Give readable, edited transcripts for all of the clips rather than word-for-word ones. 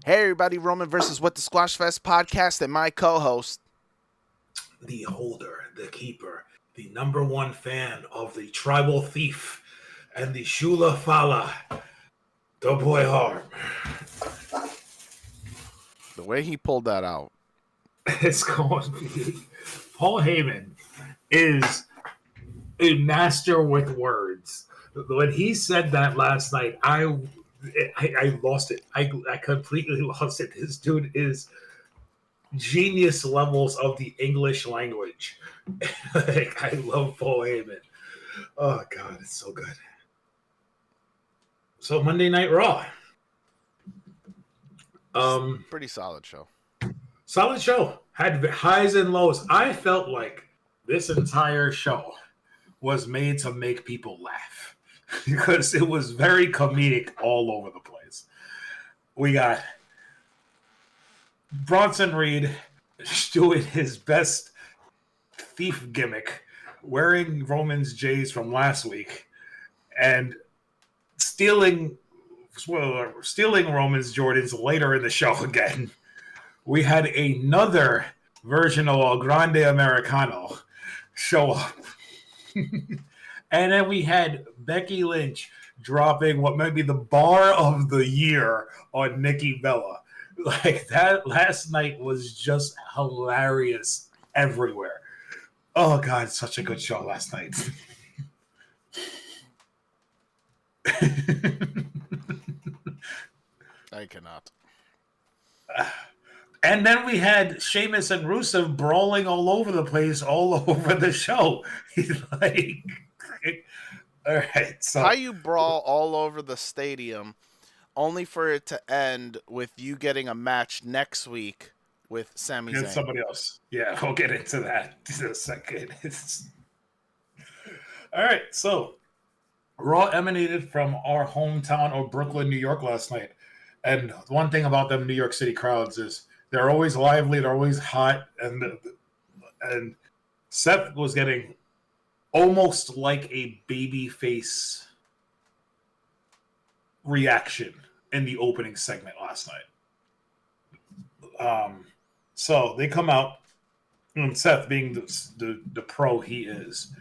Hey everybody, Roman versus What the Squashfest podcast and my co-host. The holder, the keeper, the number one fan of the tribal thief and the Shoe-la-fala, the boy Harm. The way he pulled that out. It's going to be... Paul Heyman is a master with words. When he said that last night, I lost it. I completely lost it. This dude is genius levels of the English language. I love Paul Heyman. Oh God, it's so good. So Monday Night Raw. Pretty solid show. Solid show. Had highs and lows. I felt like this entire show was made to make people laugh because it was very comedic all over the place. We got Bronson Reed doing his best thief gimmick, wearing Roman's J's from last week, and stealing Roman's Jordans later in the show again. We had another version of Third Grande Americano show up. And then we had Becky Lynch dropping what might be the bar of the year on Nikki Bella. Like, that last night was just hilarious everywhere. Oh, God, such a good show last night. I cannot. And then we had Sheamus and Rusev brawling all over the place, all over the show. He's like, all right. So how you brawl all over the stadium only for it to end with you getting a match next week with Sami Zayn? Somebody else. Yeah, we'll get into that in a second. All right. So Raw emanated from our hometown of Brooklyn, New York last night. And one thing about them New York City crowds is they're always lively, they're always hot, and Seth was getting almost like a baby face reaction in the opening segment last night. So they come out, and Seth, being the pro he is,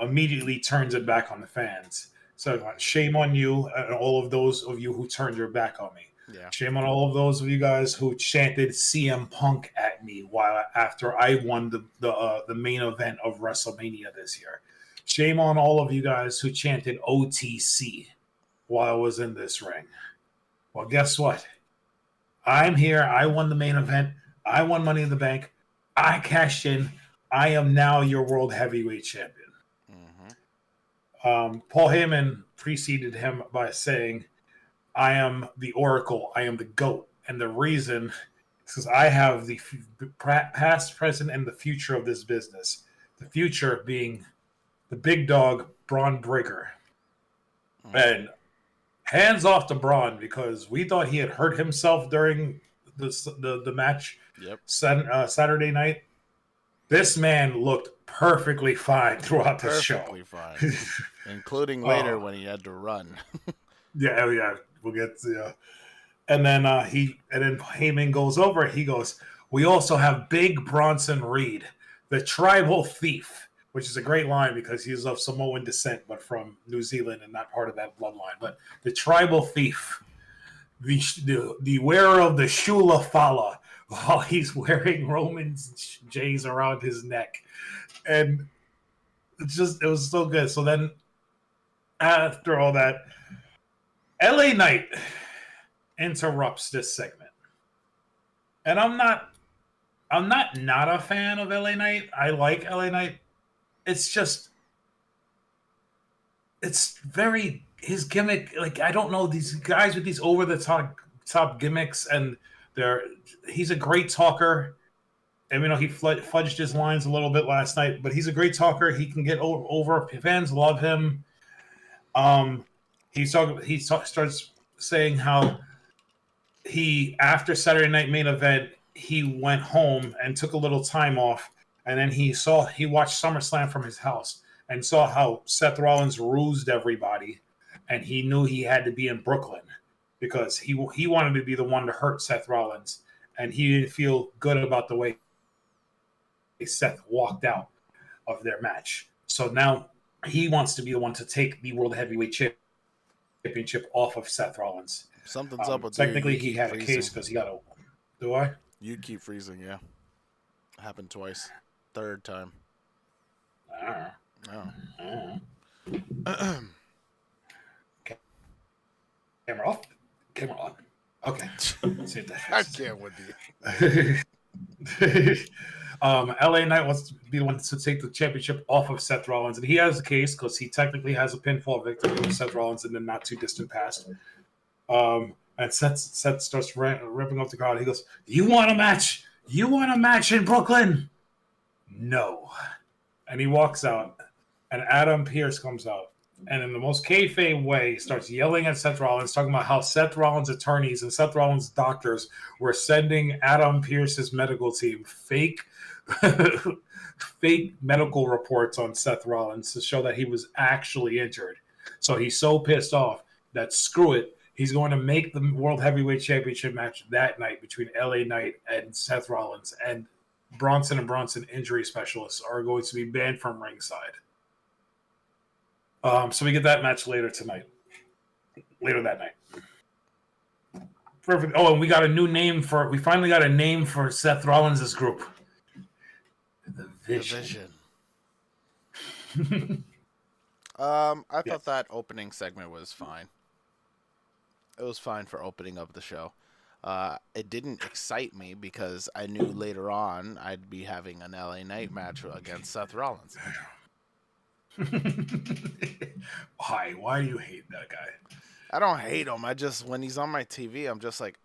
immediately turns it back on the fans. So shame on you and all of those of you who turned your back on me. Yeah. Shame on all of those of you guys who chanted CM Punk at me after I won the main event of WrestleMania this year. Shame on all of you guys who chanted OTC while I was in this ring. Well, guess what? I'm here. I won the main event. I won Money in the Bank. I cashed in. I am now your World Heavyweight Champion. Paul Heyman preceded him by saying, I am the Oracle. I am the GOAT. And the reason is because I have the past, present, and the future of this business. The future being the big dog, Braun Breaker. And hands off to Braun, because we thought he had hurt himself during the match Saturday night. This man looked perfectly fine throughout the show. Perfectly fine. Including later when he had to run. Yeah. We'll get to and then Heyman goes over. He goes, we also have Big Bronson Reed, the tribal thief, which is a great line because he's of Samoan descent, but from New Zealand and not part of that bloodline. But the tribal thief, the wearer of the Shoe-la-fala, while he's wearing Roman's J's around his neck. And it was so good. So then after all that, LA Knight interrupts this segment. And I'm not a fan of LA Knight. I like LA Knight. It's very his gimmick. Like, I don't know, these guys with these over the top gimmicks, and he's a great talker. And he fudged his lines a little bit last night, but he's a great talker. He can get over. Fans love him. He starts saying how after Saturday Night Main Event, he went home and took a little time off, and then he watched SummerSlam from his house and saw how Seth Rollins rused everybody, and he knew he had to be in Brooklyn. because he wanted to be the one to hurt Seth Rollins, and he didn't feel good about the way Seth walked out of their match. So now he wants to be the one to take the World Heavyweight Championship off of Seth Rollins. Something's up with technically, you. he had freezing. a case because he got a. Do I? You keep freezing, yeah. Happened twice. Third time. Oh. Camera off. Camera on. Okay. Save that. I can't with you. LA Knight wants to be the one to take the championship off of Seth Rollins, and he has a case because he technically has a pinfall victory over Seth Rollins in the not too distant past. And Seth starts ripping up the crowd. He goes, "You want a match? You want a match in Brooklyn?" No. And he walks out, and Adam Pearce comes out, and in the most kayfabe way, starts yelling at Seth Rollins, talking about how Seth Rollins' attorneys and Seth Rollins' doctors were sending Adam Pearce's medical team fake medical reports on Seth Rollins to show that he was actually injured. So he's so pissed off that screw it, he's going to make the World Heavyweight Championship match that night between LA Knight and Seth Rollins, and Bronson & Bronson injury specialists are going to be banned from ringside. So we get that match later that night. Perfect. Oh, and we finally got a name for Seth Rollins' group. The Vision. I thought that opening segment was fine. It was fine for opening up the show. It didn't excite me because I knew later on I'd be having an LA Knight match against Seth Rollins. Why? Why do you hate that guy? I don't hate him. When he's on my TV, I'm just like,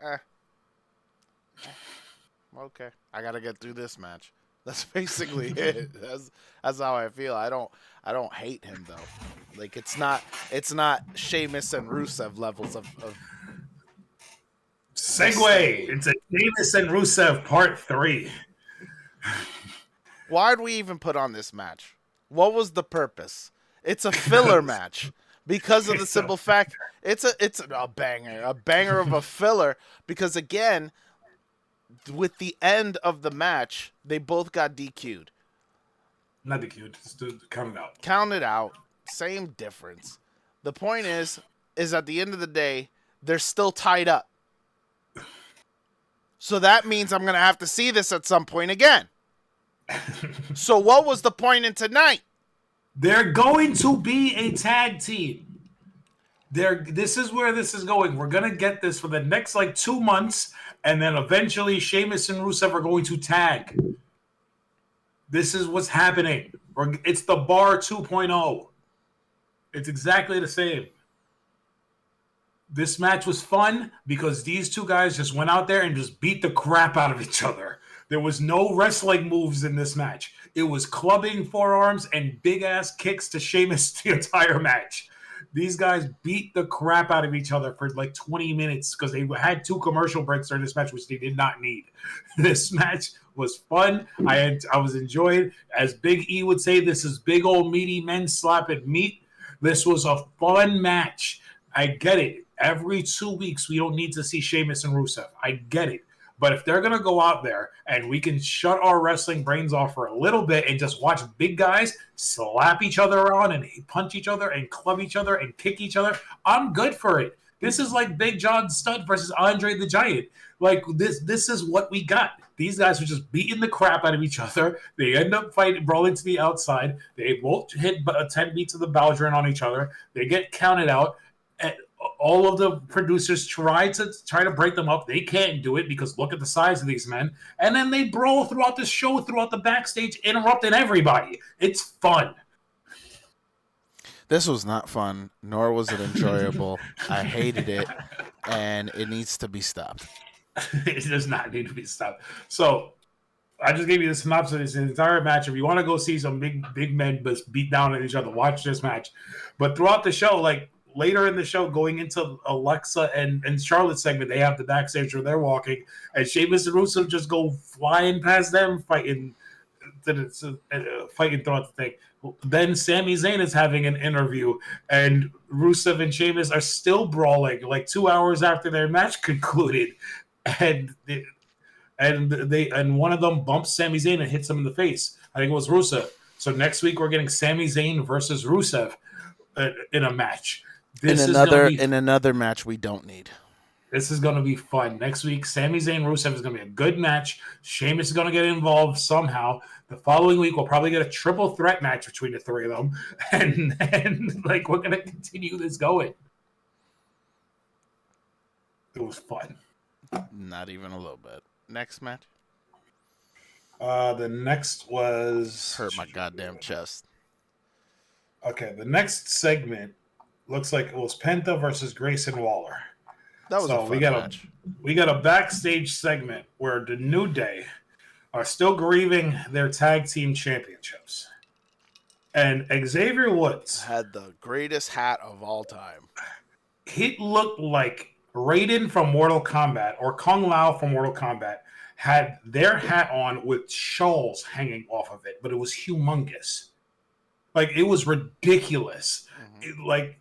okay, I gotta get through this match. That's basically it. That's how I feel. I don't hate him though. Like it's not Sheamus and Rusev levels of segue into Sheamus and Rusev Part 3. Why'd we even put on this match? What was the purpose? It's a filler match because of the simple fact it's a banger of a filler, because again, with the end of the match, they both got DQ'd. Not DQ'd, just counted out. Counted out, same difference. The point is at the end of the day, they're still tied up. So that means I'm going to have to see this at some point again. So what was the point in tonight? They're going to be a tag team. This is where this is going. We're going to get this for the next 2 months, and then eventually Sheamus and Rusev are going to tag. This is what's happening. It's the Bar 2.0. It's exactly the same. This match was fun because these two guys just went out there and just beat the crap out of each other. There was no wrestling moves in this match. It was clubbing forearms and big-ass kicks to Sheamus the entire match. These guys beat the crap out of each other for 20 minutes because they had 2 commercial breaks during this match, which they did not need. This match was fun. I was enjoying. As Big E would say, this is big old meaty men slapping meat. This was a fun match. I get it. Every 2 weeks, we don't need to see Sheamus and Rusev. I get it. But if they're going to go out there and we can shut our wrestling brains off for a little bit and just watch big guys slap each other around and punch each other and club each other and kick each other, I'm good for it. This is like Big John Studd versus Andre the Giant. This is what we got. These guys were just beating the crap out of each other. They end up brawling to the outside. They both hit 10 beats of the Baldwin on each other. They get counted out. All of the producers try to break them up. They can't do it because look at the size of these men. And then they brawl throughout the show, throughout the backstage, interrupting everybody. It's fun. This was not fun, nor was it enjoyable. I hated it, and it needs to be stopped. It does not need to be stopped. So I just gave you the synopsis of this entire match. If you want to go see some big men beat down at each other, watch this match. But throughout the show, later in the show, going into Alexa and Charlotte's segment, they have the backstage where they're walking, and Sheamus and Rusev just go flying past them, fighting fighting throughout the thing. Then Sami Zayn is having an interview, and Rusev and Sheamus are still brawling like 2 hours after their match concluded, and one of them bumps Sami Zayn and hits him in the face. I think it was Rusev. So next week we're getting Sami Zayn versus Rusev in a match. In another match we don't need. This is going to be fun. Next week, Sami Zayn Rusev is going to be a good match. Sheamus is going to get involved somehow. The following week, we'll probably get a triple threat match between the three of them. And like, we're going to continue this going. It was fun. Not even a little bit. Next match? The next was... Hurt my goddamn chest. Okay, the next segment looks like it was Penta versus Grayson Waller. That was a fun match. We got a backstage segment where the New Day are still grieving their tag team championships. And Xavier Woods had the greatest hat of all time. He looked like Raiden from Mortal Kombat or Kung Lao from Mortal Kombat had their hat on with shawls hanging off of it, but it was humongous. Like, it was ridiculous. Mm-hmm.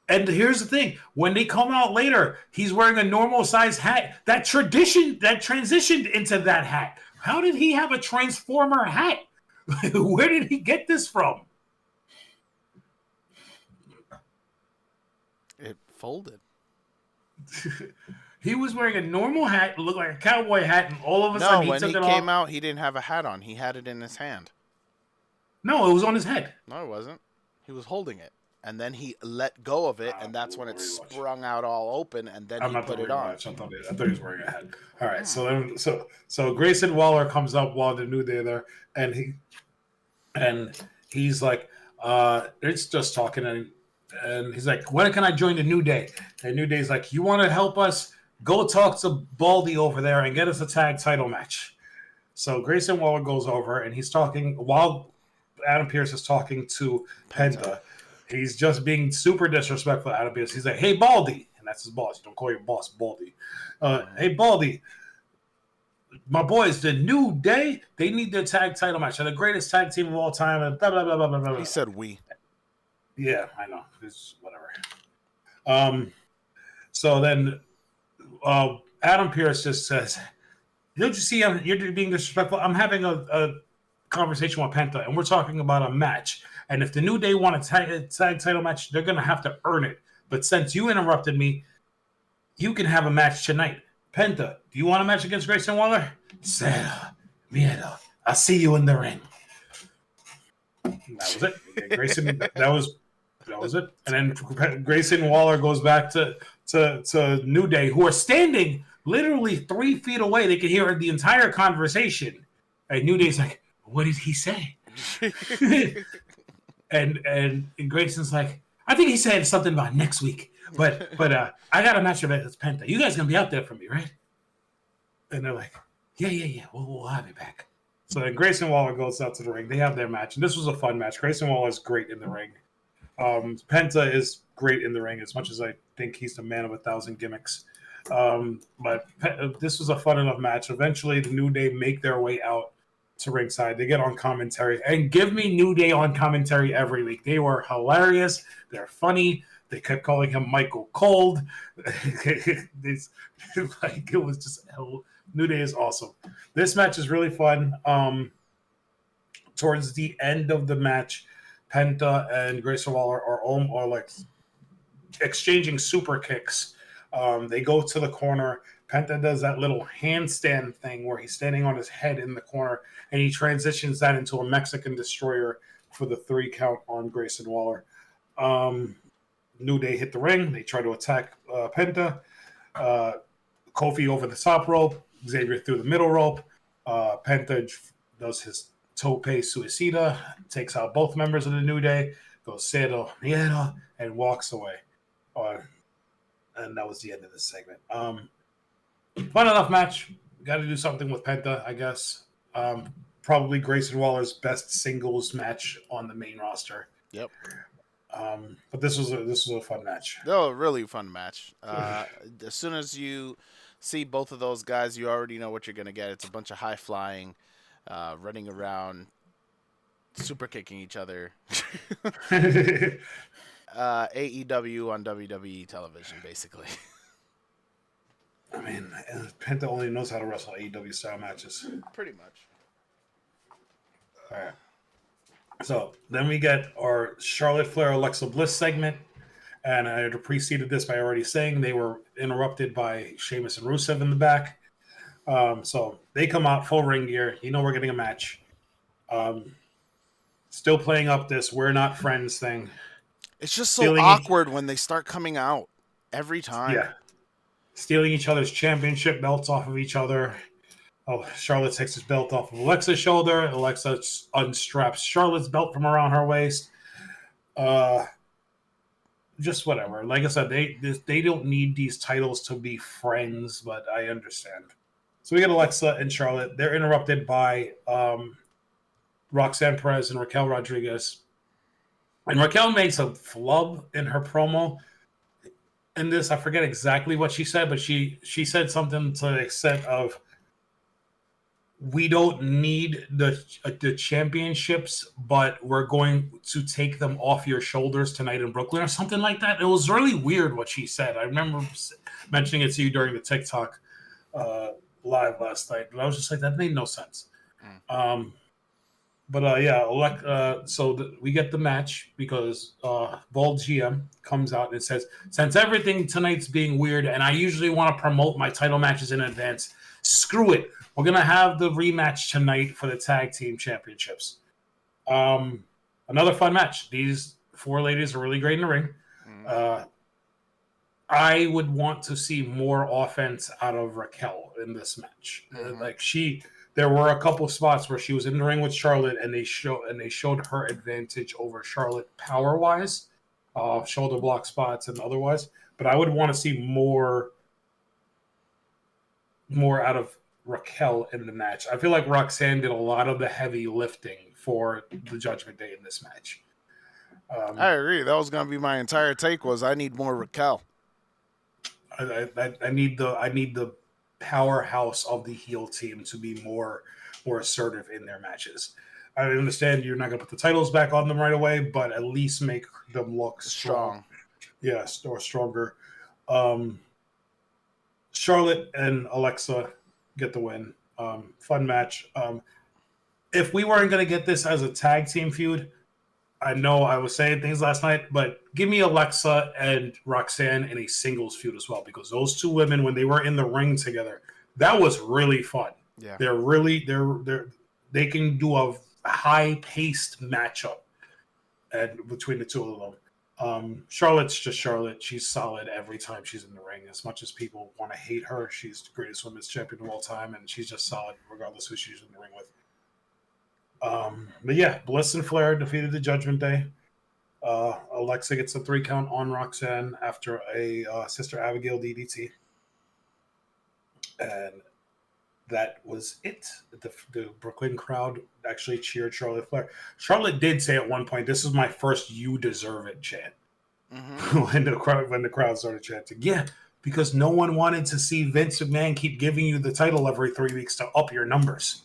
And here's the thing: when they come out later, he's wearing a normal size hat. That transitioned into that hat. How did he have a Transformer hat? Where did he get this from? It folded. He was wearing a normal hat, it looked like a cowboy hat, and all of a sudden when he came out, he didn't have a hat on. He had it in his hand. No, it was on his head. No, it wasn't. He was holding it. And then he let go of it, and that's when it sprung out all open, and then he put it on. I thought he was wearing a hat. All right, so Grayson Waller comes up while the New Day there, and he's like, it's just talking, and he's like, when can I join the New Day? And New Day's like, you want to help us? Go talk to Baldy over there and get us a tag title match. So Grayson Waller goes over, and he's talking while Adam Pearce is talking to Penta. He's just being super disrespectful to Adam Pearce. He's like, hey, Baldy. And that's his boss. Don't call your boss Baldy. Hey, Baldy. My boys, the New Day, they need their tag title match. They're the greatest tag team of all time. And blah, blah, blah, blah, blah, blah. He said we. Yeah, I know. It's whatever. So then Adam Pearce just says, don't you see you're being disrespectful? I'm having a conversation with Penta, and we're talking about a match. And if the New Day want a tag title match, they're going to have to earn it. But since you interrupted me, you can have a match tonight. Penta, do you want a match against Grayson Waller? Cero, miedo. I'll see you in the ring. That was it. Grayson, that was it. And then Grayson Waller goes back to New Day, who are standing literally 3 feet away. They can hear the entire conversation. And New Day's like, what did he say? And Grayson's like, I think he said something about next week, but I got a match against Penta. You guys gonna be out there for me, right? And they're like, yeah, we'll have you back. So then Grayson Waller goes out to the ring. They have their match, and this was a fun match. Grayson Waller is great in the ring. Penta is great in the ring, as much as I think he's the man of 1,000 gimmicks. But this was a fun enough match. Eventually, the New Day make their way out to ringside. They get on commentary, and give me New Day on commentary every week. They were hilarious. They're funny. They kept calling him Michael Cold. It was just New Day is awesome. This match is really fun. Towards the end of the match, Penta and Grayson Waller are like exchanging super kicks. They go to the corner. Penta does that little handstand thing where he's standing on his head in the corner, and he transitions that into a Mexican destroyer for the 3 count on Grayson Waller. New Day hit the ring. They try to attack Penta. Kofi over the top rope. Xavier through the middle rope. Penta does his tope suicida, takes out both members of the New Day, goes cero miedo, and walks away. And that was the end of this segment. Fun enough match. Got to do something with Penta, I guess. Probably Grayson Waller's best singles match on the main roster. Yep. But this was a fun match. No, really fun match. As soon as you see both of those guys, you already know what you're gonna get. It's a bunch of high flying. running around, super kicking each other. AEW on WWE television, basically. I mean, Penta only knows how to wrestle AEW style matches. Pretty much. All right. So then we get our Charlotte Flair Alexa Bliss segment. And I had preceded this by already saying they were interrupted by Sheamus and Rusev in the back. So they come out full ring gear. You know we're getting a match. Still playing up this "we're not friends" thing. It's just so Stealing awkward when they start coming out every time. Yeah. Stealing each other's championship belts off of each other. Oh, Charlotte takes his belt off of Alexa's shoulder. Alexa unstraps Charlotte's belt from around her waist. Just whatever. Like I said, they don't need these titles to be friends, but I understand. So we get Alexa and Charlotte. They're interrupted by Roxanne Perez and Raquel Rodriguez. And Raquel makes a flub in her promo. In this, I forget exactly what she said, but she said something to the extent of, "We don't need the championships, but we're going to take them off your shoulders tonight in Brooklyn," or something like that. It was really weird what she said. I remember mentioning it to you during the TikTok live last night, and I was just like, that made no sense. We get the match because Bald GM comes out and says, "Since everything tonight's being weird, and I usually want to promote my title matches in advance, screw it. We're going to have the rematch tonight for the tag team championships." Another fun match. These four ladies are really great in the ring. I would want to see more offense out of Raquel in this match. There were a couple spots where she was in the ring with Charlotte, and they showed her advantage over Charlotte power wise, shoulder block spots and otherwise. But I would want to see more out of Raquel in the match. I feel like Roxanne did a lot of the heavy lifting for the Judgment Day in this match. I agree. That was going to be my entire take. Was I need more Raquel. I need the powerhouse of the heel team to be more assertive in their matches. I understand you're not going to put the titles back on them right away, but at least make them look strong. Yes, or stronger. Charlotte and Alexa get the win. Fun match. If we weren't going to get this as a tag team feud, I know I was saying things last night, but give me Alexa and Roxanne in a singles feud as well, because those two women, when they were in the ring together, that was really fun. Yeah, they can do a high-paced matchup and between the two of them. Charlotte's just Charlotte. She's solid every time she's in the ring. As much as people want to hate her, she's the greatest women's champion of all time, and she's just solid regardless who she's in the ring with. But yeah, Bliss and Flair defeated the Judgment Day. Alexa gets a 3 count on Roxanne after a Sister Abigail DDT. And that was it. The Brooklyn crowd actually cheered Charlotte Flair. Charlotte did say at one point, "This is my first 'you deserve it' chant." when the crowd started chanting. Yeah, because no one wanted to see Vince McMahon keep giving you the title every 3 weeks to up your numbers.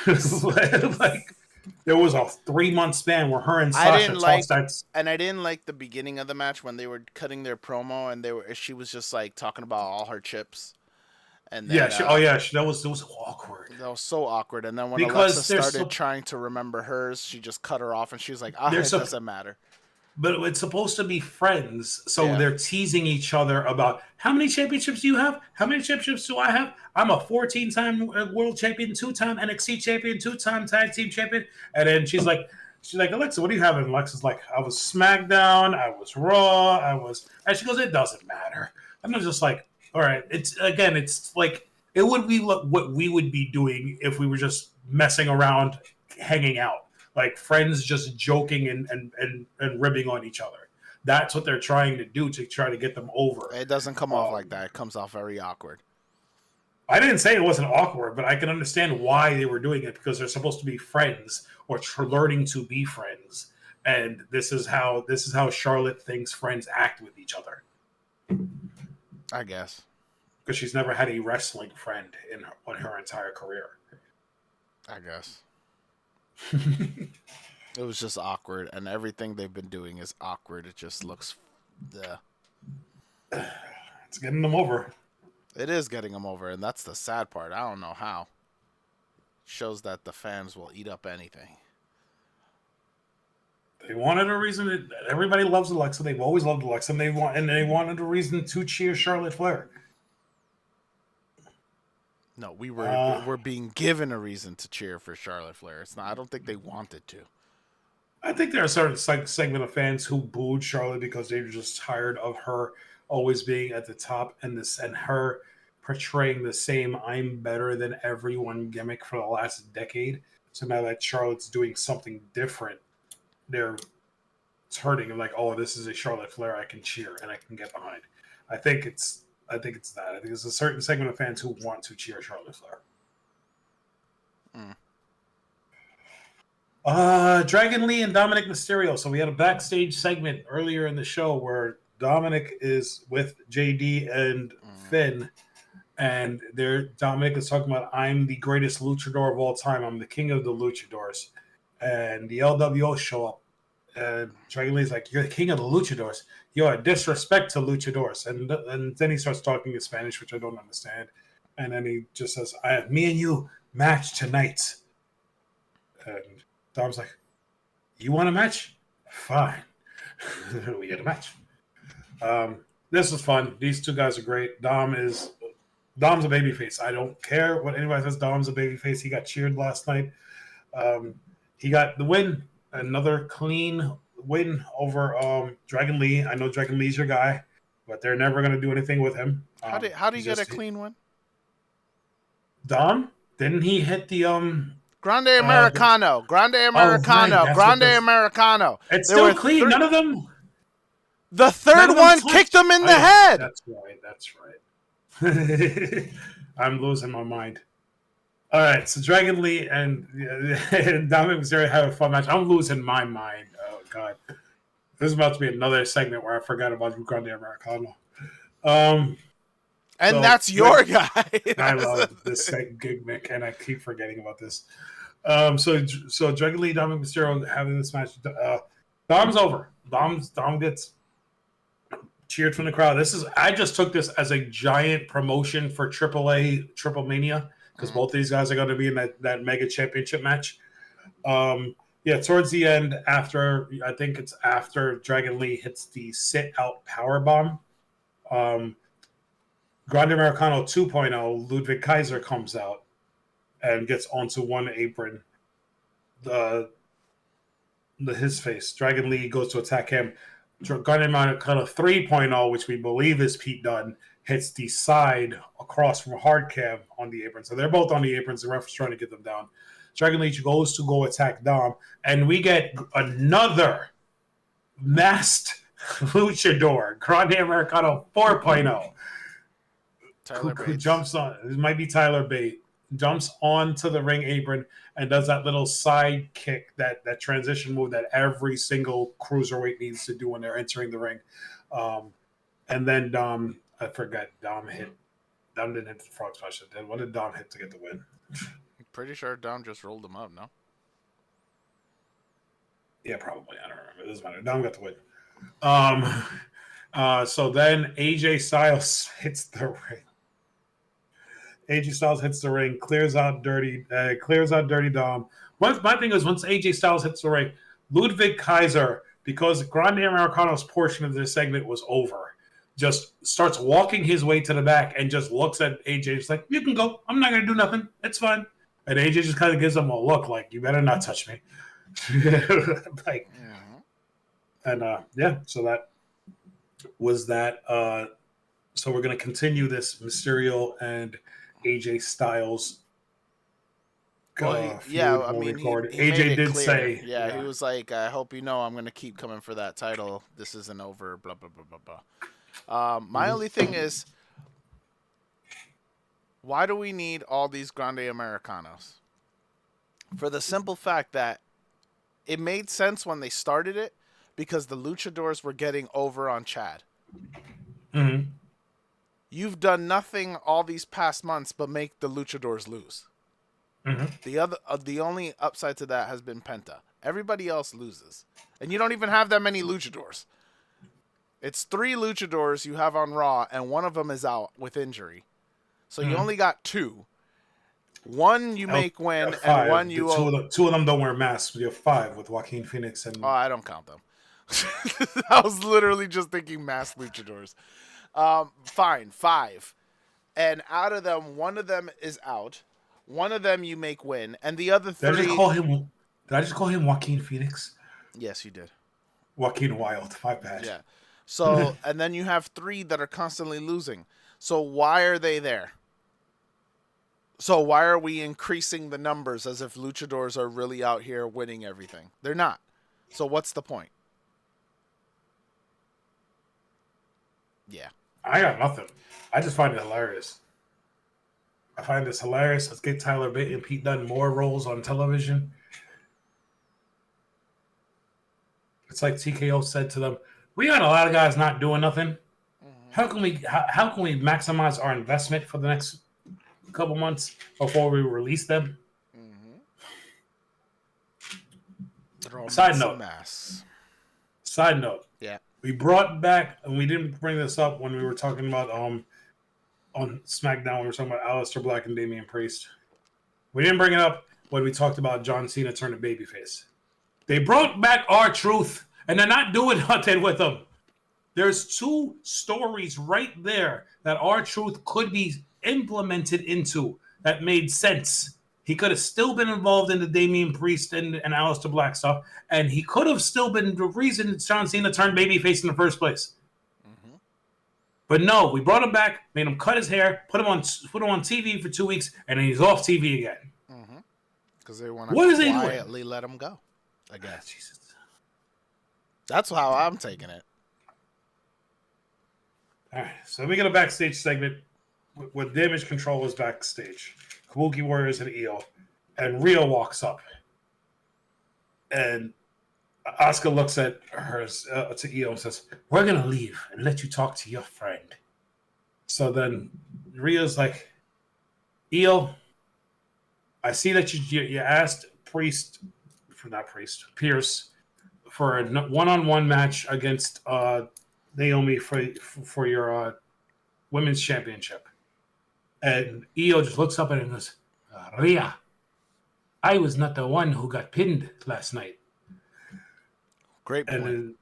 Like, there was a 3-month span where her and Sasha tossed that. And I didn't like the beginning of the match when they were cutting their promo and she was just like talking about all her chips. And then, that was awkward. That was so awkward. And then when Alexa started trying to remember hers, she just cut her off and she was like, it doesn't matter. But it's supposed to be friends, so they're teasing each other about, how many championships do you have? How many championships do I have? I'm a 14-time world champion, 2-time NXT champion, 2-time tag team champion. And then she's like, "Alexa, what do you have?" And Alexa's like, "I was SmackDown, I was Raw, and she goes, "It doesn't matter." And I'm just like, all right. It's like, it would be what we would be doing if we were just messing around, hanging out. Like friends just joking and ribbing on each other. That's what they're trying to do to try to get them over. It doesn't come off like that. It comes off very awkward. I didn't say it wasn't awkward, but I can understand why they were doing it, because they're supposed to be friends or learning to be friends. And this is how Charlotte thinks friends act with each other. I guess. Because she's never had a wrestling friend on her entire career. I guess. It was just awkward, and everything they've been doing is awkward. It just looks, It's getting them over. it is getting them over, and that's the sad part. I don't know how. Shows that the fans will eat up anything. They wanted a reason. Everybody loves Alexa. They've always loved Alexa. And they wanted a reason to cheer Charlotte Flair. No, we're being given a reason to cheer for Charlotte Flair. It's not. I don't think they wanted to. I think there are a certain segment of fans who booed Charlotte because they were just tired of her always being at the top and her portraying the same "I'm better than everyone" gimmick for the last decade. So now that Charlotte's doing something different, they're hurting and like, oh, this is a Charlotte Flair I can cheer and I can get behind. I think it's that. I think it's a certain segment of fans who want to cheer Charlotte Flair. Dragon Lee and Dominic Mysterio. So we had a backstage segment earlier in the show where Dominic is with JD and Finn, and Dominic is talking about, I'm the greatest luchador of all time. I'm the king of the luchadors. And the LWO show up. And Dragon Lee's like, you're the king of the luchadors. You're a disrespect to luchadors. And then he starts talking in Spanish, which I don't understand. And then he just says, me and you match tonight. And Dom's like, you want a match? Fine. We get a match. This was fun. These two guys are great. Dom's a babyface. I don't care what anybody says. Dom's a babyface. He got cheered last night. He got the win. Another clean win over Dragon Lee. I know Dragon Lee's your guy, but they're never going to do anything with him. How do you get a clean win? Dom? Didn't he hit the Grande Americano, Grande Americano, right. Grande Americano. It's still clean. None of them. The third one kicked him in the head. That's right. I'm losing my mind. All right, so Dragon Lee and Dominic Mysterio have a fun match. I'm losing my mind. Oh, God. This is about to be another segment where I forgot about Grande Americano. And that's your guy. I love this gimmick, and I keep forgetting about this. So Dragon Lee, Dominic Mysterio having this match. Dom's over. Dom gets cheered from the crowd. I just took this as a giant promotion for Triple Mania, because both these guys are going to be in that mega championship match. Towards the end, after Dragon Lee hits the sit out power bomb, Grande Americano 2.0, Ludwig Kaiser comes out and gets onto one apron. His face. Dragon Lee goes to attack him. Grande Americano 3.0, which we believe is Pete Dunne, hits the side across from Hardcam on the apron. So they're both on the aprons. The ref is trying to get them down. Dragon Lee goes to go attack Dom, and we get another masked luchador, Grande Americano 4.0. Who jumps on, it might be Tyler Bate, jumps onto the ring apron and does that little side kick, that transition move that every single cruiserweight needs to do when they're entering the ring. And then Dom, I forgot, Dom didn't hit the frog splash. What did Dom hit to get the win? I'm pretty sure Dom just rolled him up, no? Yeah, probably. I don't remember. It doesn't matter. Dom got the win. So then AJ Styles hits the ring. AJ Styles hits the ring, clears out Dirty Dom. My thing is, once AJ Styles hits the ring, Ludwig Kaiser, because Grande Americano's portion of this segment was over, just starts walking his way to the back and just looks at AJ. Just like, you can go. I'm not going to do nothing. It's fine. And AJ just kind of gives him a look like, you better not touch me. So that was that. So we're going to continue this Mysterio and AJ Styles. He made it clear. He was like, I hope you know I'm going to keep coming for that title. This isn't over, blah, blah, blah, blah, blah. My only thing is, why do we need all these Grande Americanos? For the simple fact that it made sense when they started it, because the luchadors were getting over on Chad. Mm-hmm. You've done nothing all these past months but make the luchadors lose. Mm-hmm. The only upside to that has been Penta. Everybody else loses, and you don't even have that many luchadors. It's 3 luchadors you have on Raw, and one of them is out with injury. So you only got 2. One you make win, and one you two of them don't wear masks. You have 5 with Joaquin Phoenix and. Oh, I don't count them. I was literally just thinking mass luchadors. Fine, 5. And out of them, one of them is out. One of them you make win, and the other 3. Did I just call him Joaquin Phoenix? Yes, you did. Joaquin Wild. My bad. Yeah. So, and then you have 3 that are constantly losing. So why are they there? So why are we increasing the numbers as if luchadors are really out here winning everything? They're not. So what's the point? Yeah. I got nothing. I just find it hilarious. I find this hilarious. Let's get Tyler Bate and Pete Dunne more roles on television. It's like TKO said to them, we got a lot of guys not doing nothing. Mm-hmm. How can we maximize our investment for the next couple months before we release them? Mm-hmm. Side note. Yeah. We brought back, and we didn't bring this up when we were talking about on SmackDown. We were talking about Aleister Black and Damian Priest. We didn't bring it up when we talked about John Cena turning babyface. They brought back R-Truth, and they're not doing nothing with him. There's 2 stories right there that R-Truth could be implemented into that made sense. He could have still been involved in the Damian Priest and Aleister Black stuff, and he could have still been the reason John Cena turned babyface in the first place. Mm-hmm. But no, we brought him back, made him cut his hair, put him on TV for 2 weeks, and then he's off TV again. Because they want to quietly let him go, I guess. Jesus. That's how I'm taking it. All right, so we get a backstage segment with Damage Control is backstage. Kabuki Warriors and Io. And Rio walks up. And Asuka looks at her to Io and says, we're going to leave and let you talk to your friend. So then Rio's like, Io, I see that you asked Pierce for a one-on-one match against Naomi for your women's championship. And Io just looks up at him and goes, Rhea, I was not the one who got pinned last night. Great point. And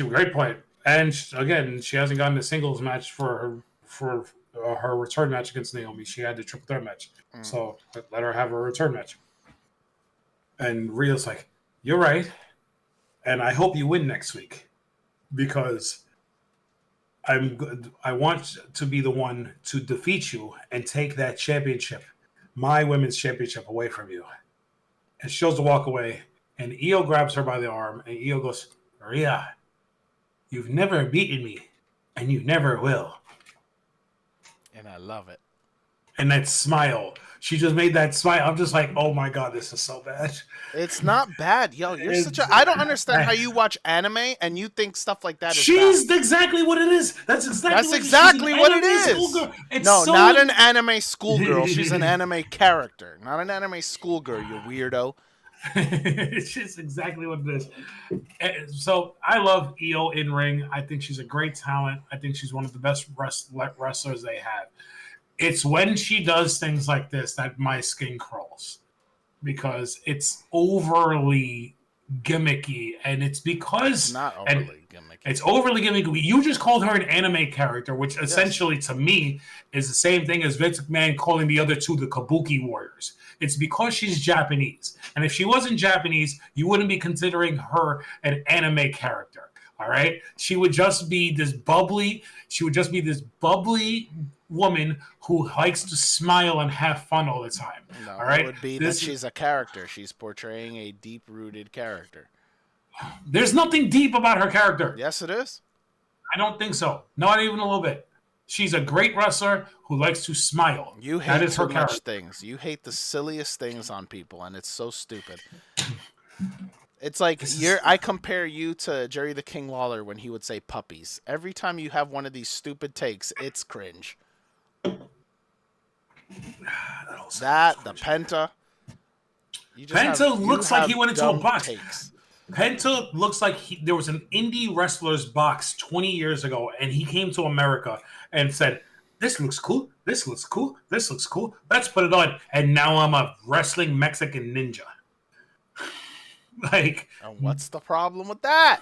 great point. And she hasn't gotten a singles match for her return match against Naomi. She had the triple threat match. So let her have a return match. And Rhea's like, you're right. And I hope you win next week. Because I want to be the one to defeat you and take that championship, my women's championship, away from you. And she goes to walk away, and Io grabs her by the arm, and Io goes, Rhea, you've never beaten me, and you never will. And I love it. And that smile. She just made that smile. I'm just like, oh my God, this is so bad. It's not bad. Yo, you're I don't understand how you watch anime and you think stuff like that is She's bad. exactly what it is. That's exactly what it is. No, not an anime schoolgirl. She's an anime character. Not an anime schoolgirl, you weirdo. It's just exactly what it is. So I love Io in ring. I think she's a great talent. I think she's one of the best wrestlers they have. It's when she does things like this that my skin crawls, because it's overly gimmicky, and it's because it's not overly gimmicky. It's overly gimmicky. You just called her an anime character, which essentially to me is the same thing as Vince McMahon calling the other 2 the Kabuki Warriors. It's because she's Japanese, and if she wasn't Japanese, you wouldn't be considering her an anime character. All right, she would just be this bubbly. Woman who likes to smile and have fun all the time. No, all right, it would be that she's a character. She's portraying a deep-rooted character. There's nothing deep about her character. Yes, it is. I don't think so. Not even a little bit. She's a great wrestler who likes to smile. You hate too much things. You hate the silliest things on people, and it's so stupid. It's like I compare you to Jerry the King Lawler when he would say puppies. Every time you have one of these stupid takes, it's cringe. The Penta, Penta looks like he went into a box. Takes. Penta looks like there was an indie wrestler's box 20 years ago, and he came to America and said, "This looks cool. This looks cool. This looks cool. Let's put it on." And now I'm a wrestling Mexican ninja. Like, and what's the problem with that?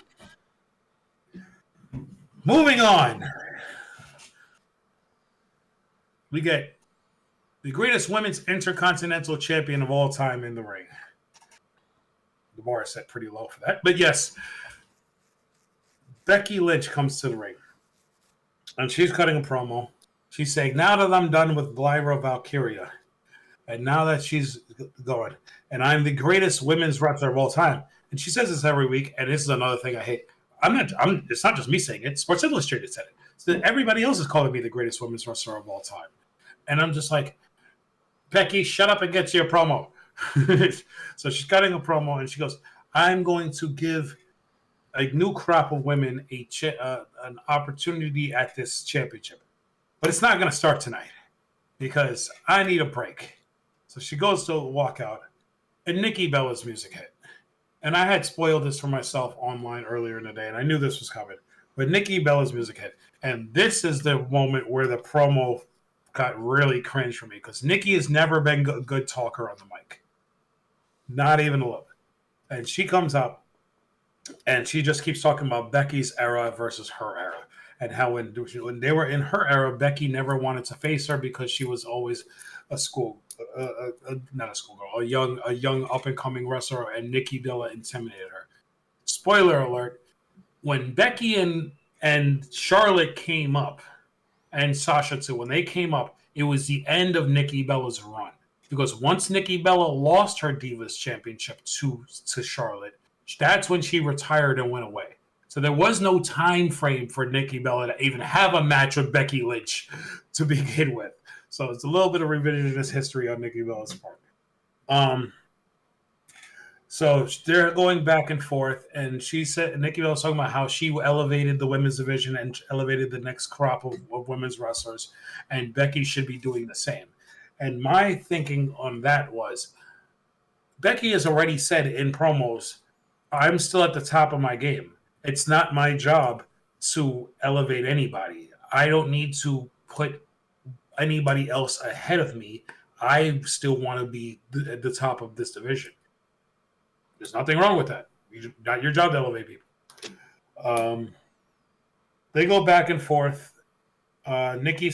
Moving on, we get the greatest women's intercontinental champion of all time in the ring. The bar is set pretty low for that. But yes, Becky Lynch comes to the ring. And she's cutting a promo. She's saying, now that I'm done with Lyra Valkyria, and now that she's going, and I'm the greatest women's wrestler of all time. And she says this every week, and this is another thing I hate. It's not just me saying it. Sports Illustrated said it. So everybody else is calling me the greatest women's wrestler of all time. And I'm just like, Becky, shut up and get to your promo. So she's cutting a promo, and she goes, I'm going to give a new crop of women an opportunity at this championship. But it's not going to start tonight because I need a break. So she goes to walk out, and Nikki Bella's music hit. And I had spoiled this for myself online earlier in the day, and I knew this was coming. But Nikki Bella's music hit. And this is the moment where the promo got really cringe for me because Nikki has never been a good talker on the mic. Not even a little bit. And she comes up, and she just keeps talking about Becky's era versus her era. And how when they were in her era, Becky never wanted to face her because she was always a young up and coming wrestler, and Nikki Bella intimidated her. Spoiler alert: when Becky and Charlotte came up, and Sasha too, when they came up, it was the end of Nikki Bella's run because once Nikki Bella lost her Divas Championship to Charlotte, that's when she retired and went away. So there was no time frame for Nikki Bella to even have a match with Becky Lynch to begin with. So it's a little bit of revisionist history on Nikki Bella's part. So they're going back and forth, and Nikki Bella's talking about how she elevated the women's division and elevated the next crop of women's wrestlers, and Becky should be doing the same. And my thinking on that was, Becky has already said in promos, I'm still at the top of my game. It's not my job to elevate anybody. I don't need to put anybody else ahead of me. I still want to be at the top of this division. There's nothing wrong with that. It's not your job to elevate people. They go back and forth. Nikki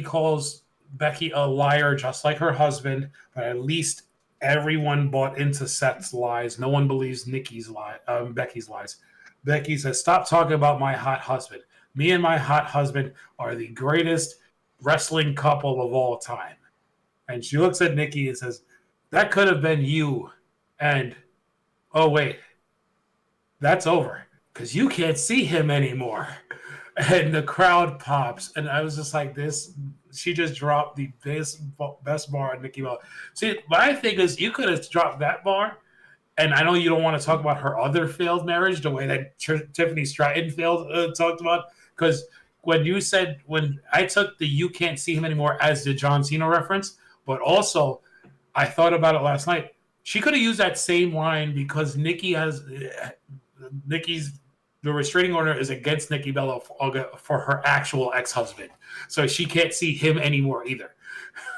calls Becky a liar just like her husband, but at least everyone bought into Seth's lies. No one believes Becky's lies. Becky says, stop talking about my hot husband. Me and my hot husband are the greatest wrestling couple of all time. And she looks at Nikki and says, that could have been you. And, oh, wait, that's over because you can't see him anymore. And the crowd pops. And I was just like, she just dropped the best bar on Nikki Bella. See, my thing is, you could have dropped that bar. And I know you don't want to talk about her other failed marriage, the way that Tiffany Stratton talked about. Because when I took the "you can't see him anymore" as the John Cena reference, but also I thought about it last night. She could have used that same line because the restraining order is against Nikki Bella for her actual ex-husband, so she can't see him anymore either.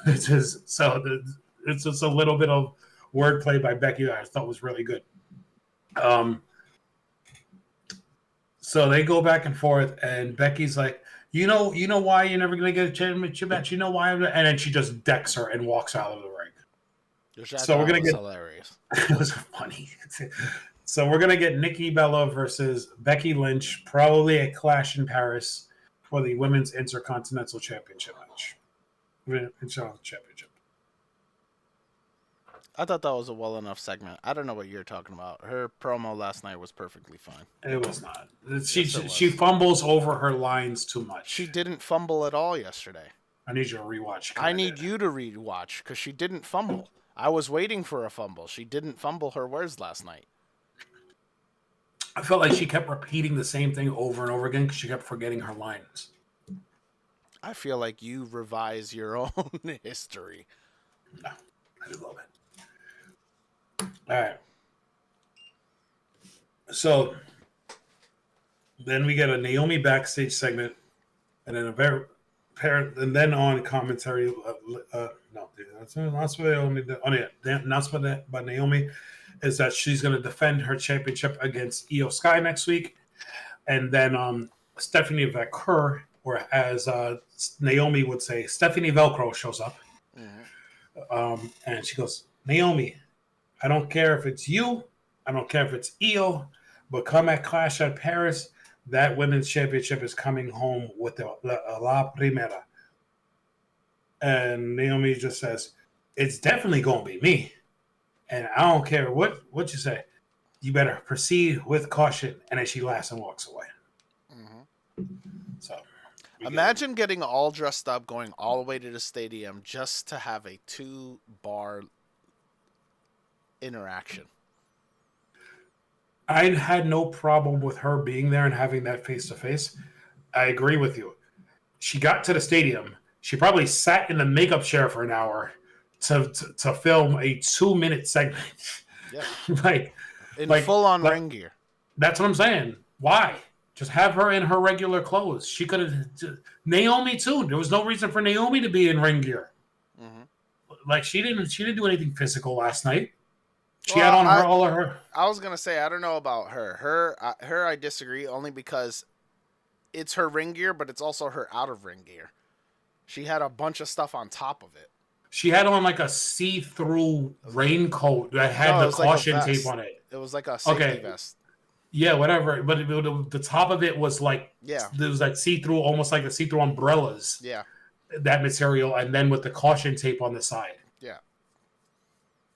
It's just a little bit of wordplay by Becky that I thought was really good. So they go back and forth, and Becky's like, you know why you're never going to get a championship match? You know why? And then she just decks her and walks out of the ring. So we're going to get hilarious. It was funny. So we're going to get Nikki Bella versus Becky Lynch, probably a clash in Paris for the Women's Intercontinental Championship match. Intercontinental Championship. I thought that was a well enough segment. I don't know what you're talking about. Her promo last night was perfectly fine. It was not. She fumbles over her lines too much. She didn't fumble at all yesterday. I need you to rewatch. I need you to rewatch because she didn't fumble. I was waiting for a fumble. She didn't fumble her words last night. I felt like she kept repeating the same thing over and over again because she kept forgetting her lines. I feel like you revise your own history. No, I do love it. All right. So then we get a Naomi backstage segment, and then and then on commentary. No, the announcement the announcement by Naomi is that she's going to defend her championship against Io Sky next week, and then Stephanie Vaquer, or as Naomi would say, Stephanie Velcro shows up, and she goes, Naomi, I don't care if it's you, I don't care if it's Io, but come at Clash at Paris, that women's championship is coming home with the La Primera. And Naomi just says, it's definitely going to be me. And I don't care what you say. You better proceed with caution. And then she laughs and walks away. So imagine getting all dressed up, going all the way to the stadium just to have a 2-bar interaction. I had no problem with her being there and having that face-to-face. I agree with you. She got to the stadium. She probably sat in the makeup chair for an hour to film a 2-minute segment. Yeah. like full-on ring gear. That's what I'm saying. Why? Just have her in her regular clothes. She could have... Naomi, too. There was no reason for Naomi to be in ring gear. Like, she didn't do anything physical last night. She had on all of her... I was going to say, I don't know about her. Her, I disagree, only because it's her ring gear, but it's also her out-of-ring gear. She had a bunch of stuff on top of it. She had on like a see-through raincoat that had the caution tape on it. It was like a safety vest. Yeah, whatever. But the top of it was like... Yeah. There was like see-through, almost like the see-through umbrellas. Yeah. That material, and then with the caution tape on the side. Yeah.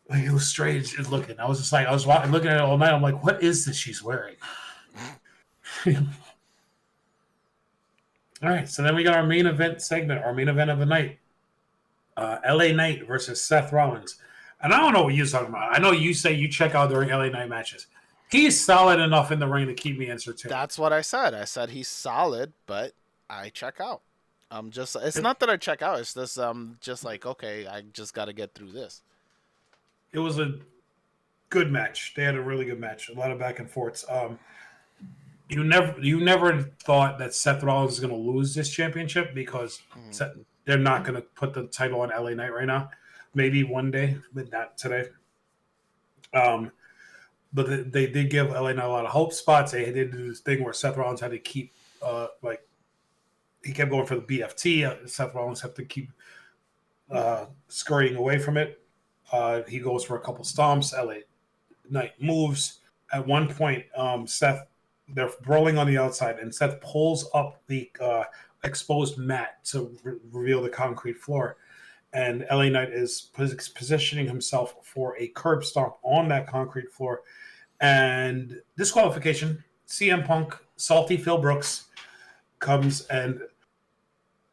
Like, it was strange looking. I was just like, I was looking at it all night. I'm like, what is this she's wearing? All right, so then we got our main event segment, our main event of the night. LA Knight versus Seth Rollins. And I don't know what you're talking about. I know you say you check out during LA Knight matches. He's solid enough in the ring to keep me entertained. That's what I said. I said he's solid, but I check out. It's not that I check out. It's just like, okay, I just got to get through this. It was a good match. They had a really good match. A lot of back and forths. You never thought that Seth Rollins is going to lose this championship because they're not going to put the title on LA Knight right now. Maybe one day, but not today. But they did give LA Knight a lot of hope spots. They did do this thing where Seth Rollins had to keep he kept going for the BFT. Seth Rollins had to keep scurrying away from it. He goes for a couple stomps. LA Knight moves. At one point, they're brawling on the outside, and Seth pulls up the exposed mat to reveal the concrete floor. And LA Knight is positioning himself for a curb stomp on that concrete floor. And disqualification, CM Punk, Salty Phil Brooks, comes and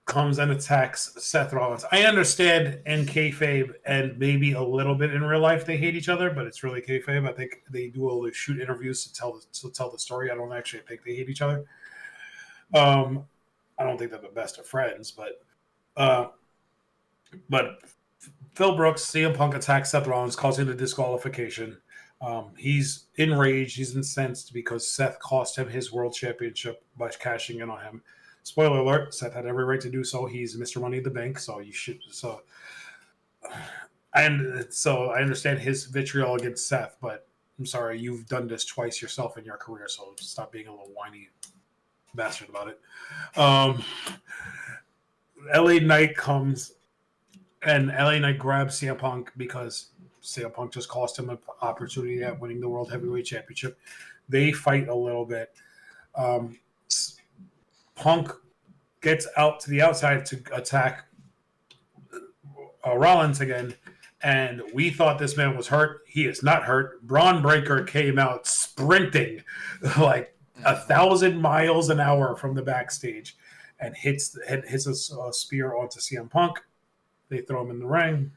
attacks Seth Rollins. I understand in kayfabe and maybe a little bit in real life they hate each other, but it's really kayfabe. I think they do all the shoot interviews to tell the story. I don't actually think they hate each other. I don't think they're the best of friends, but Phil Brooks, CM Punk attacks Seth Rollins, causing the disqualification. He's enraged. He's incensed because Seth cost him his world championship by cashing in on him. Spoiler alert, Seth had every right to do so. He's Mr. Money in the Bank, so you should. I understand his vitriol against Seth, but I'm sorry, you've done this twice yourself in your career, so stop being a little whiny bastard about it. LA Knight comes, and LA Knight grabs CM Punk because CM Punk just cost him an opportunity at winning the World Heavyweight Championship. They fight a little bit. Punk gets out to the outside to attack Rollins again, and we thought this man was hurt. He is not hurt. Braun Breaker came out sprinting like 1,000 miles an hour from the backstage and hits a spear onto CM Punk. They throw him in the ring.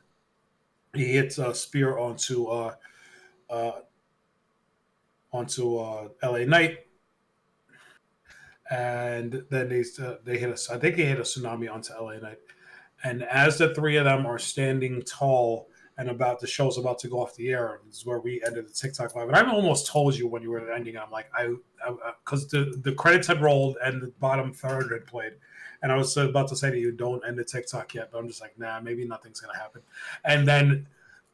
He hits a spear onto LA Knight. And then they hit I think they hit a tsunami onto LA Knight. And as the three of them are standing tall and the show's about to go off the air. This is where we ended the TikTok live. And I almost told you when you were ending. I'm like, because the credits had rolled and the bottom third had played. And I was about to say to you, don't end the TikTok yet. But I'm just like, nah, maybe nothing's going to happen. And then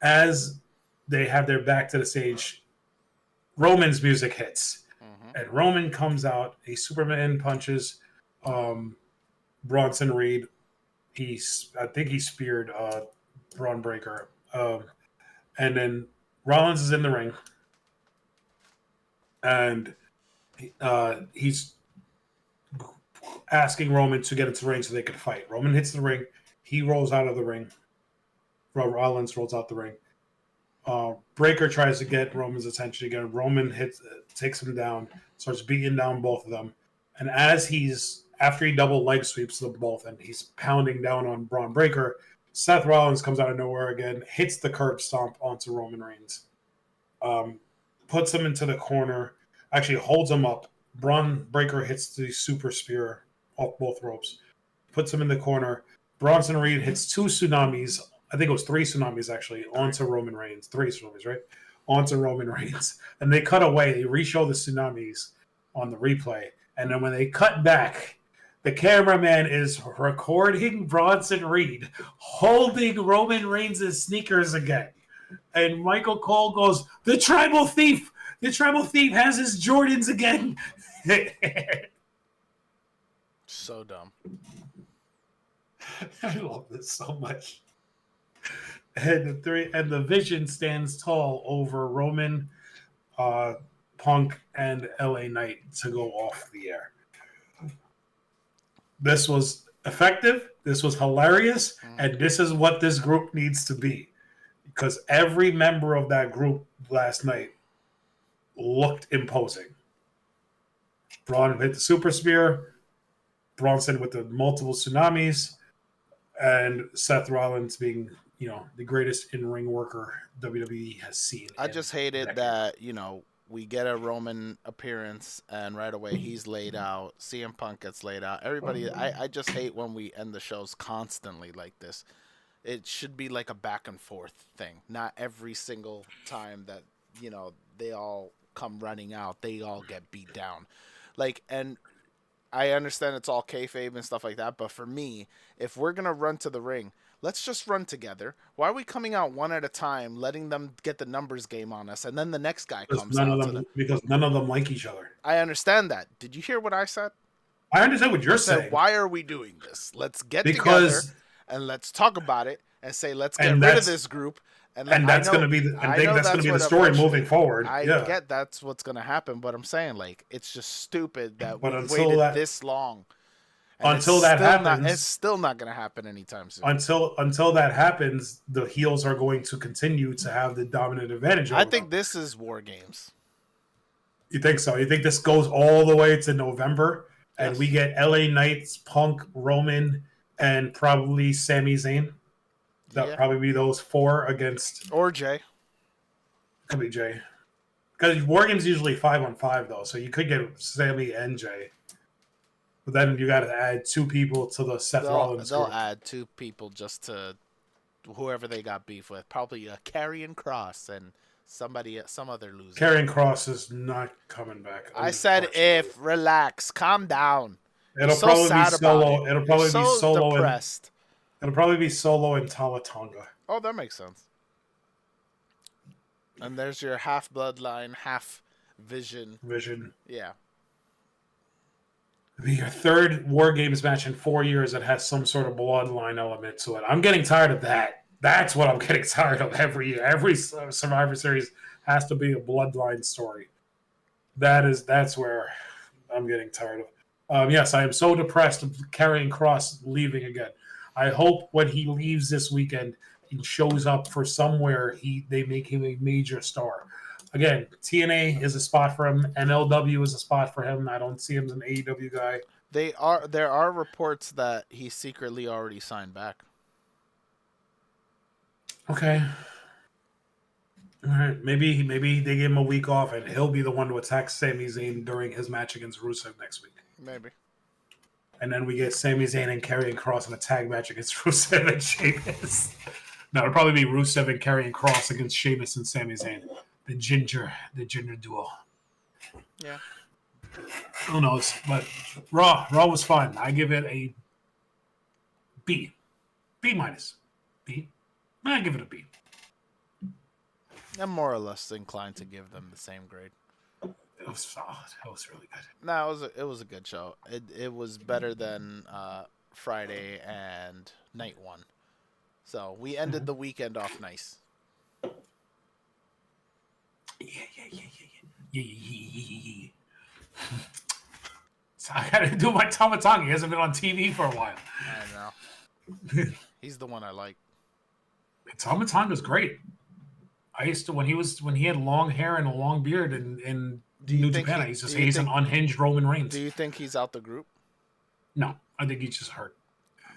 as they have their back to the stage, Roman's music hits. Mm-hmm. And Roman comes out. He Superman punches Bronson Reed. I think he speared Braun Breaker. And then Rollins is in the ring. And he's asking Roman to get into the ring so they can fight. Roman hits the ring. He rolls out of the ring. Rollins rolls out the ring. Breaker tries to get Roman's attention again. Roman takes him down, starts beating down both of them. And after he double leg sweeps them both and he's pounding down on Braun Breaker, Seth Rollins comes out of nowhere again, hits the curb stomp onto Roman Reigns, puts him into the corner, actually holds him up. Braun Breaker hits the super spear off both ropes, puts him in the corner. Bronson Reed hits 2 tsunamis. I think it was 3 tsunamis actually onto Roman Reigns. 3 tsunamis, right? Onto Roman Reigns. And they cut away. They re-show the tsunamis on the replay. And then when they cut back, the cameraman is recording Bronson Reed holding Roman Reigns' sneakers again. And Michael Cole goes, the tribal thief! The tribal thief has his Jordans again! So dumb. I love this so much. And the Vision stands tall over Roman, Punk, and LA Knight to go off the air. This was effective. This was hilarious. And this is what this group needs to be. Because every member of that group last night looked imposing. Braun hit the super spear. Bronson with the multiple tsunamis. And Seth Rollins being, the greatest in-ring worker WWE has seen. I just hated that, we get a Roman appearance and right away he's laid out. CM Punk gets laid out. Everybody, I just hate when we end the shows constantly like this. It should be like a back and forth thing. Not every single time that, they all come running out, they all get beat down. And I understand it's all kayfabe and stuff like that, but for me, if we're going to run to the ring, let's just run together. Why are we coming out one at a time, letting them get the numbers game on us, and then the next guy comes out? Because none of them like each other. I understand that. Did you hear what I said? I understand what you're saying. Why are we doing this? Let's get together and let's talk about it and say, let's get rid of this group. And that's going to be the story moving forward. I get that's what's going to happen, but I'm saying, it's just stupid that we waited this long. Until that happens, it's still not going to happen anytime soon. Until that happens, the heels are going to continue to have the dominant advantage. I think this is War Games. You think so? You think this goes all the way to November, and we get LA Knights, Punk, Roman, and probably Sami Zayn? That'll probably be those 4 against... Or Jay. Could be Jay. Because War Games usually 5-on-5, though, so you could get Sami and Jay. But then you got to add 2 people to the Seth Rollins group. They'll add 2 people just to whoever they got beef with. Probably Karrion Kross and some other loser. Karrion Kross is not coming back. I said relax, calm down. It'll probably be solo. It'll probably be solo. Depressed. It'll probably be Solo and Tama Tonga. Oh, that makes sense. And there's your half Bloodline, half Vision. Yeah. It'll be your 3rd War Games match in 4 years that has some sort of Bloodline element to it. I'm getting tired of that. That's what I'm getting tired of every year. Every Survivor Series has to be a Bloodline story. That's where I'm getting tired of. Yes, I am so depressed of Karrion Kross leaving again. I hope when he leaves this weekend and shows up for somewhere, they make him a major star. Again, TNA is a spot for him. NLW is a spot for him. I don't see him as an AEW guy. There are reports that he secretly already signed back. Okay. All right. Maybe they give him a week off and he'll be the one to attack Sami Zayn during his match against Rusev next week. Maybe. And then we get Sami Zayn and Karrion Kross in a tag match against Rusev and Sheamus. No, it'll probably be Rusev and Karrion Kross against Sheamus and Sami Zayn. The ginger duo. Yeah. Who knows? But Raw was fun. I give it a B. B minus. B. I give it a B. I'm more or less inclined to give them the same grade. It was solid. It was really good. No, it was a good show. It was better than Friday and night one. So we ended the weekend off nice. Yeah. So I gotta do my Tama Tonga. He hasn't been on TV for a while. I know. He's the one I like. Tama Tonga's great. I used to when he had long hair and a long beard in New Japan. I used to say he's an unhinged Roman Reigns. Do you think he's out the group? No, I think he's just hurt.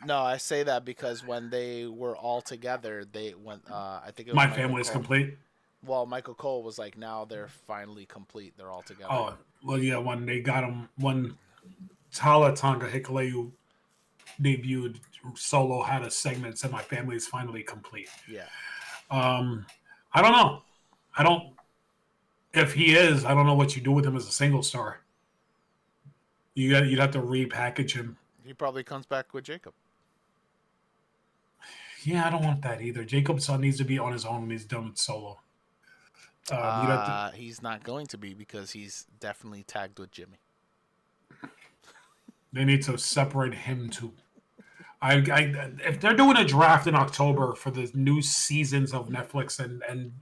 No, I say that because when they were all together, they went. I think it was My family is complete. Well, Michael Cole was like, now they're finally complete. They're all together. Oh, well, yeah. When they got him, when Tala Tonga Hikuleu debuted, Solo had a segment that said, "My family is finally complete." Yeah. I don't know. If he is, I don't know what you do with him as a single star. You'd have to repackage him. He probably comes back with Jacob. Yeah, I don't want that either. Jacob needs to be on his own when he's done with Solo. He's not going to be because he's definitely tagged with Jimmy. They need to separate him too. If they're doing a draft in October for the new seasons of Netflix and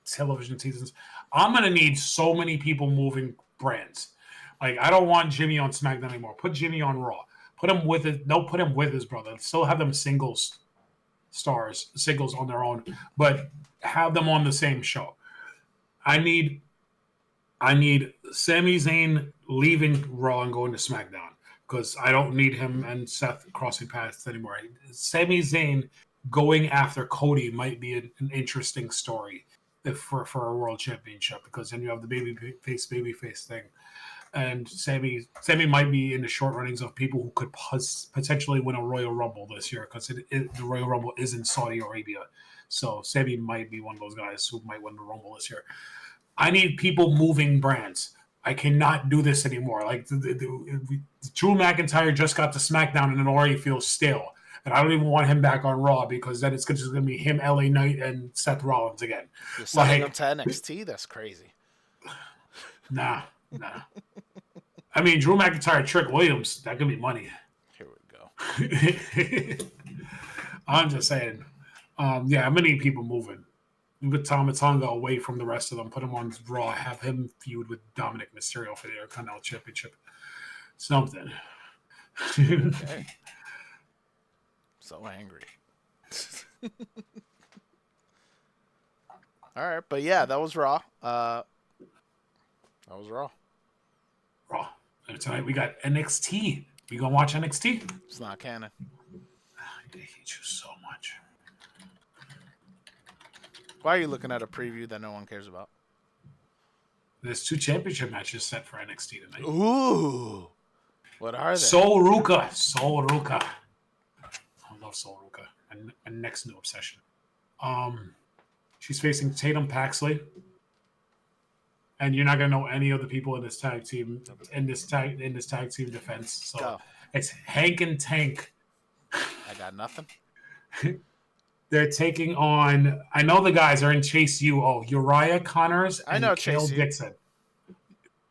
television seasons, I'm gonna need so many people moving brands. Like, I don't want Jimmy on SmackDown anymore. Put Jimmy on Raw. Put him with his brother. Still have them singles on their own, but have them on the same show. I need Sami Zayn leaving Raw and going to SmackDown because I don't need him and Seth crossing paths anymore. Sami Zayn going after Cody might be an interesting story for a world championship, because then you have the babyface thing. And Sammy might be in the short runnings of people who could potentially win a Royal Rumble this year, because the Royal Rumble is in Saudi Arabia. So Sammy might be one of those guys who might win the Rumble this year. I need people moving brands. I cannot do this anymore. Like, Drew McIntyre just got to SmackDown and it already feels stale. And I don't even want him back on Raw, because then it's just going to be him, LA Knight, and Seth Rollins again. You're sending him to NXT? That's crazy. Nah. I mean, Drew McIntyre, Trick Williams, that could be money. Here we go. I'm just saying. I'm going to need people moving. Put Tama Tonga away from the rest of them. Put him on Raw. Have him feud with Dominic Mysterio for the Intercontinental Championship. Something. Okay. So angry. All right, but yeah, that was Raw. Raw. And tonight we got NXT. You gonna watch NXT? It's not canon. I hate you so much. Why are you looking at a preview that no one cares about? There's 2 championship matches set for NXT tonight. Ooh. What are they? Sol Ruka. I love Sol Ruka. My next new obsession. She's facing Tatum Paxley. And you're not gonna know any of the people in this tag team team defense. So Go. It's Hank and Tank. I got nothing. They're taking on. I know the guys are in Chase U. Oh, Uriah Connors and Cale Dixon.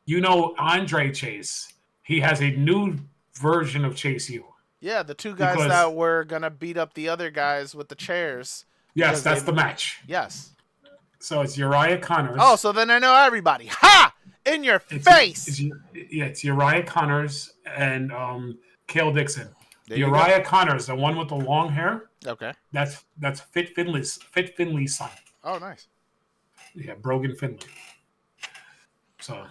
You know Andre Chase. He has a new version of Chase U. Yeah, the 2 guys that were gonna beat up the other guys with the chairs. Yes, that's the match. Yes. So it's Uriah Connors. Oh, so then I know everybody. Ha! In your face. It's Uriah Connors and Cale Dixon. Uriah Connors, the one with the long hair. Okay. That's Fit Finley's son. Oh, nice. Yeah, Brogan Finley. So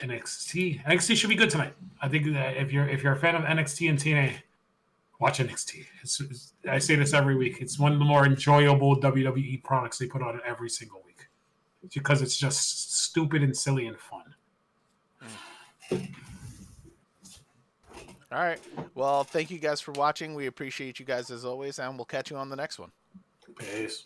NXT should be good tonight. I think that if you're a fan of NXT and TNA, watch NXT. I say this every week. It's one of the more enjoyable WWE products they put on every single week, because it's just stupid and silly and fun. All right. Well, thank you guys for watching. We appreciate you guys as always, and we'll catch you on the next one. Peace.